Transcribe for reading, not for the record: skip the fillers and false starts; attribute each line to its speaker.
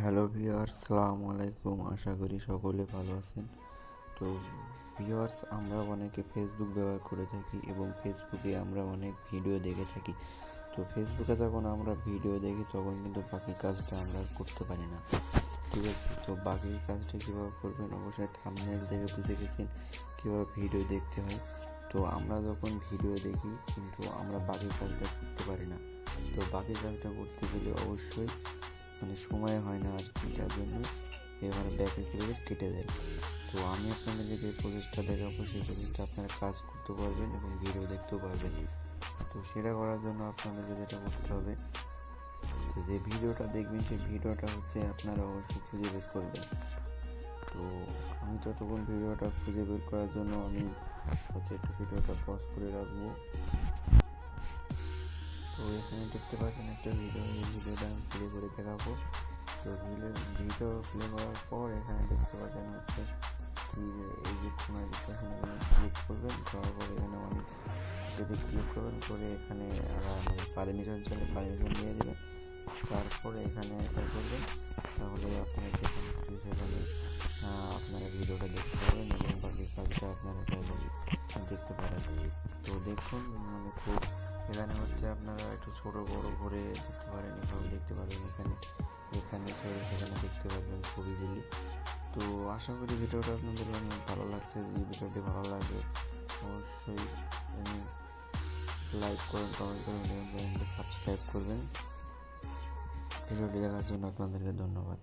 Speaker 1: Hello viewers, আসসালামু আলাইকুম। আশা করি সকলে ভালো আছেন। তো ভিউয়ার্স, আমরা অনেকে ফেসবুক ব্যবহার করে থাকি এবং ফেসবুকে আমরা অনেক ভিডিও দেখে থাকি। তো ফেসবুকে যখন আমরা ভিডিও দেখি তখন কিন্তু বাকি কাজটা আমরা করতে পারি না। ঠিক আছে, তো বাকি কাজটা কীভাবে করবেন অবশ্যই থাম্বনেল দেখে বুঝে গেছেন কীভাবে ভিডিও দেখতে হয়। তো আমরা যখন ভিডিও দেখি কিন্তু আমরা বাকি কাজটা করতে পারি না। তো বাকি কাজটা করতে গেলে অবশ্যই সময় হয় না আর কি, তার জন্য ব্যাকে চলে কেটে দেয়। তো আমি আপনাদেরকে যে প্রসেসটা দেখাবো সেই প্রসেসটা আপনারা কাজ করতে পারবেন এবং ভিডিও দেখতেও পারবেন। তো সেটা করার জন্য আপনাদেরকে যেটা করতে হবে, তো যে ভিডিওটা দেখবেন সেই ভিডিওটা আপনারা অবশ্যই খুঁজে বের করবেন। তো আমি ততক্ষণ ভিডিওটা খুঁজে বের করার জন্য আমি একটু ভিডিওটা পজ করে রাখবো। তো এখানে দেখতে পাচ্ছেন একটা ভিডিও, এই ভিডিওটা আমি প্লে করে দেখাবো। তো ভিডিও প্লে করার পর এখানে দেখতে পাচ্ছেন কি এই যে কোনায় দেখতে ক্লিক করবেন, করার পর এখানে অনেক যদি ক্লিক করবেন করে এখানে পারমিশন চলে পারমিশন দিয়ে দেবেন। তারপরে এখানে এটা করবেন, তাহলে আপনারা যেখানে সেখানে আপনারা ভিডিওটা দেখতে পাবেন এবং বাকি কাজটা আপনারা চাইলে দেখতে পারেন। তো দেখুন খুব এখানে আপনারা একটু ছোট বড় করে দেখতে পারেন, এভাবে দেখতে পারবেন। এখানে এখানে সেখানে দেখতে পারবেন খুব ইজিলি। তো আশা করি ভিডিওটা আপনাদের অনেক ভালো লাগছে। যদি ভিডিওটি ভালো লাগে অবশ্যই লাইক করুন, কমেন্ট করুন এবং সাবস্ক্রাইব করবেন। ভিডিওটি দেখার জন্য আপনাদেরকে ধন্যবাদ।